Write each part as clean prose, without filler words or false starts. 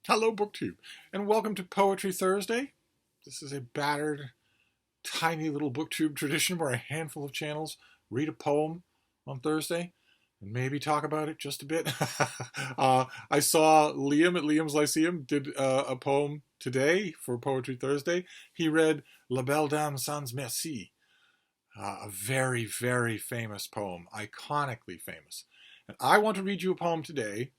Hello, BookTube, and welcome to Poetry Thursday. This is a battered, tiny little BookTube tradition where a handful of channels read a poem on Thursday and maybe talk about it just a bit. I saw Liam at Liam's Lyceum did a poem today for Poetry Thursday. He read La Belle Dame Sans Merci, a very, very famous poem, iconically famous. And I want to read you a poem today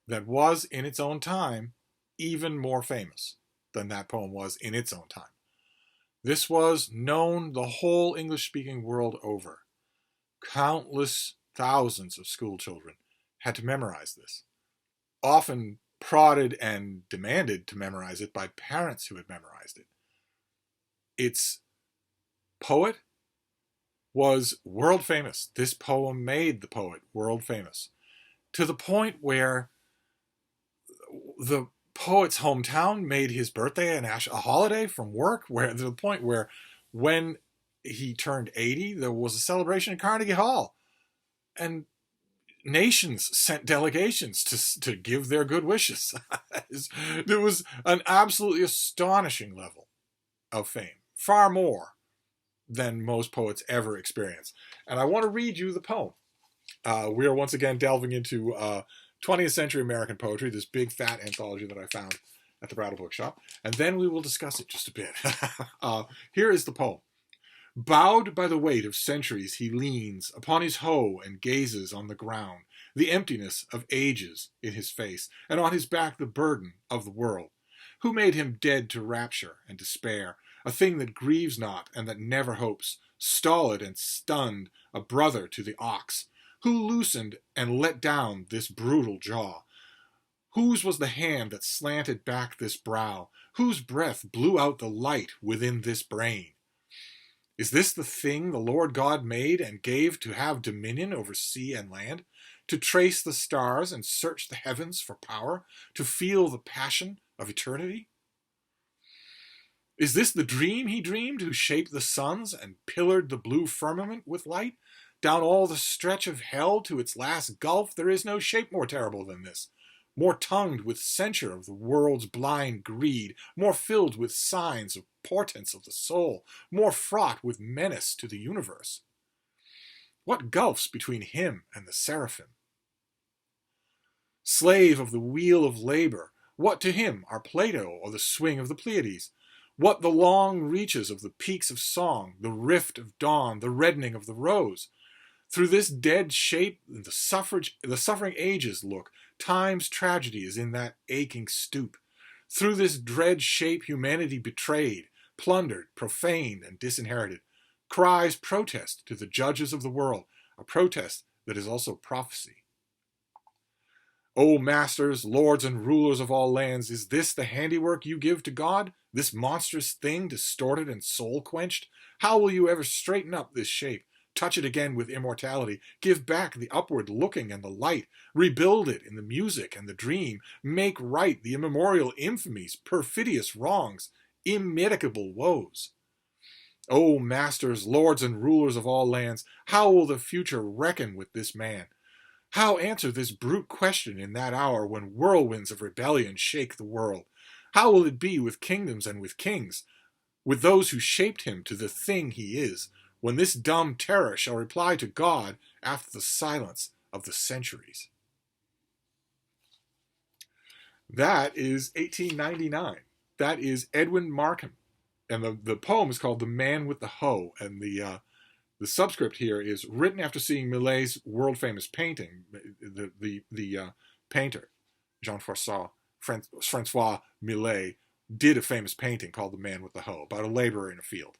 that was, in its own time, even more famous than that poem was in its own time. This was known the whole English-speaking world over. Countless thousands of school children had to memorize this, often prodded and demanded to memorize it by parents who had memorized it. Its poet was world famous. This poem made the poet world famous, to the point where the poet's hometown made his birthday a holiday from work, where to the point where when he turned 80, there was a celebration at Carnegie Hall, and nations sent delegations to give their good wishes. There was an absolutely astonishing level of fame, far more than most poets ever experience. And I want to read you the poem. We are once again delving into 20th century American poetry, this big fat anthology that I found at the Brattle Bookshop, and then we will discuss it just a bit. Here is the poem. Bowed by the weight of centuries, he leans upon his hoe and gazes on the ground, the emptiness of ages in his face, and on his back the burden of the world. Who made him dead to rapture and despair, a thing that grieves not and that never hopes, stolid and stunned, a brother to the ox? Who loosened and let down this brutal jaw? Whose was the hand that slanted back this brow? Whose breath blew out the light within this brain? Is this the thing the Lord God made and gave to have dominion over sea and land? To trace the stars and search the heavens for power? To feel the passion of eternity? Is this the dream he dreamed, who shaped the suns and pillared the blue firmament with light? Down all the stretch of hell to its last gulf, there is no shape more terrible than this, more tongued with censure of the world's blind greed, more filled with signs of portents of the soul, more fraught with menace to the universe. What gulfs between him and the seraphim? Slave of the wheel of labor, what to him are Plato or the swing of the Pleiades? What the long reaches of the peaks of song, the rift of dawn, the reddening of the rose? Through this dead shape, the suffering ages look. Time's tragedy is in that aching stoop. Through this dread shape, humanity betrayed, plundered, profaned, and disinherited, cries protest to the judges of the world, a protest that is also prophecy. O masters, lords, and rulers of all lands, is this the handiwork you give to God, this monstrous thing distorted and soul-quenched? How will you ever straighten up this shape? Touch it again with immortality, give back the upward looking and the light, rebuild it in the music and the dream, make right the immemorial infamies, perfidious wrongs, immitigable woes. O masters, lords, and rulers of all lands, how will the future reckon with this man? How answer this brute question in that hour when whirlwinds of rebellion shake the world? How will it be with kingdoms and with kings, with those who shaped him to the thing he is, when this dumb terror shall reply to God after the silence of the centuries? That is 1899. That is Edwin Markham. And the poem is called The Man with the Hoe. And the subscript here is written after seeing Millet's world-famous painting. The painter, Francois Millet, did a famous painting called The Man with the Hoe, about a laborer in a field.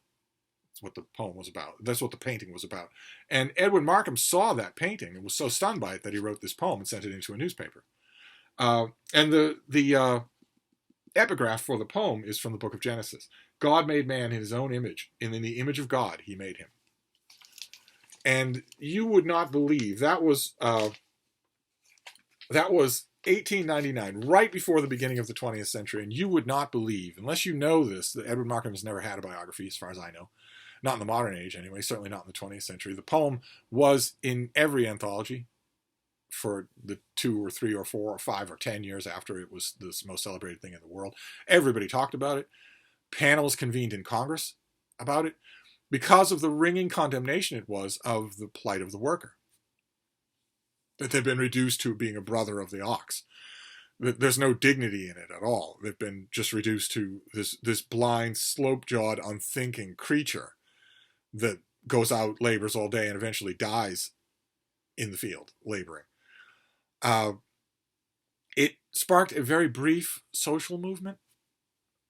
That's what the poem was about. That's what the painting was about. And Edwin Markham saw that painting and was so stunned by it that he wrote this poem and sent it into a newspaper. And the epigraph for the poem is from the book of Genesis. God made man in his own image, and in the image of God he made him. And you would not believe, that was 1899, right before the beginning of the 20th century, and you would not believe, unless you know this, that Edward Markham has never had a biography, as far as I know. Not in the modern age, anyway, certainly not in the 20th century. The poem was in every anthology, for the 2 or 3 or 4 or 5 or 10 years after it was the most celebrated thing in the world. Everybody talked about it. Panels convened in Congress about it because of the ringing condemnation it was of the plight of the worker. That they've been reduced to being a brother of the ox. There's no dignity in it at all. They've been just reduced to this blind, slope-jawed, unthinking creature that goes out, labors all day, and eventually dies in the field, laboring. It sparked a very brief social movement,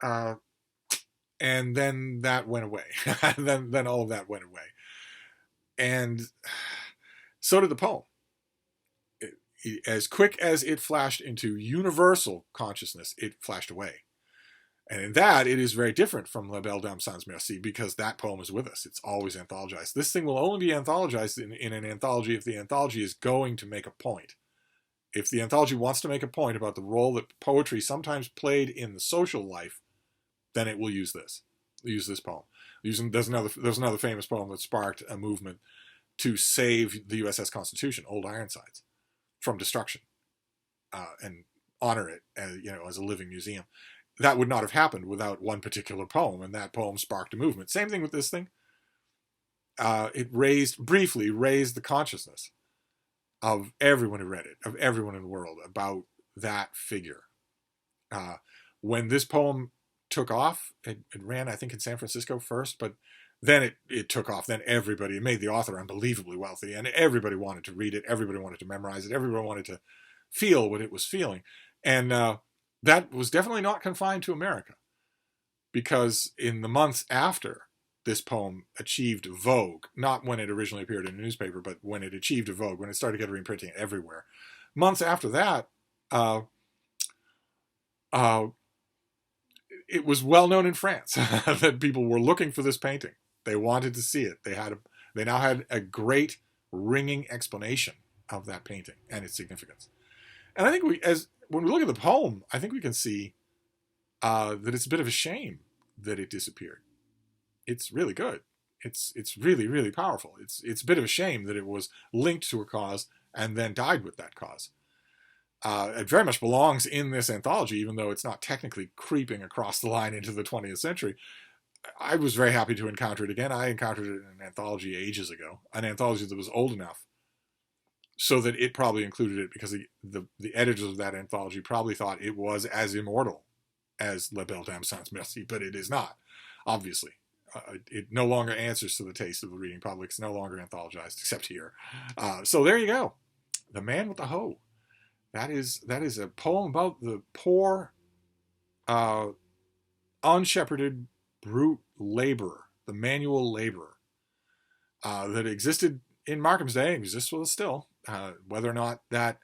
and then that went away. then all of that went away. And so did the poem. As quick as it flashed into universal consciousness, it flashed away. And in that, it is very different from La Belle Dame Sans Merci, because that poem is with us. It's always anthologized. This thing will only be anthologized in an anthology if the anthology is going to make a point. If the anthology wants to make a point about the role that poetry sometimes played in the social life, then it will use this. Use this poem. There's another famous poem that sparked a movement to save the USS Constitution, Old Ironsides, from destruction, and honor it as a living museum. That would not have happened without one particular poem, and that poem sparked a movement. Same thing with this thing. It briefly raised the consciousness of everyone who read it, of everyone in the world, about that figure. When this poem took off, it ran, I think, in San Francisco first, but then it took off. Then it made the author unbelievably wealthy, and everybody wanted to read it. Everybody wanted to memorize it. Everybody wanted to feel what it was feeling. And that was definitely not confined to America, because in the months after this poem achieved vogue, not when it originally appeared in a newspaper, but when it achieved a vogue, when it started getting reprinting everywhere, months after that, it was well known in France that people were looking for this painting. They wanted to see it. They now had a great ringing explanation of that painting and its significance. And I think when we look at the poem, I think we can see that it's a bit of a shame that it disappeared. It's really good. It's really, really powerful. It's a bit of a shame that it was linked to a cause and then died with that cause. It very much belongs in this anthology, even though it's not technically creeping across the line into the 20th century. I was very happy to encounter it again. I encountered it in an anthology ages ago, an anthology that was old enough so that it probably included it, because the editors of that anthology probably thought it was as immortal as La Belle Dame Sans Merci, but it is not, obviously. It no longer answers to the taste of the reading public. It's no longer anthologized, except here. So there you go. The Man with the Hoe. That is a poem about the poor, unshepherded, brute laborer, the manual laborer, that existed in Markham's day, exists with us still. Whether or not that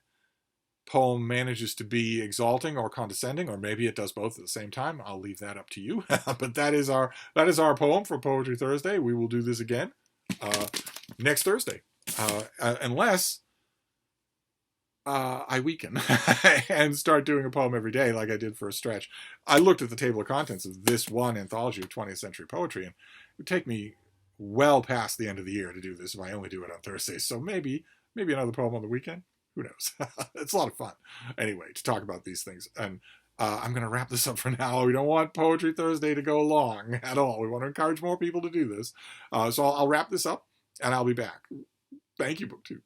poem manages to be exalting or condescending, or maybe it does both at the same time, I'll leave that up to you. But that is our poem for Poetry Thursday. We will do this again next Thursday, unless I weaken and start doing a poem every day like I did for a stretch. I looked at the table of contents of this one anthology of 20th century poetry, and it would take me well past the end of the year to do this if I only do it on Thursdays. So maybe another poem on the weekend. Who knows? It's a lot of fun. Anyway, to talk about these things. And I'm going to wrap this up for now. We don't want Poetry Thursday to go long at all. We want to encourage more people to do this. So I'll wrap this up, and I'll be back. Thank you, BookTube.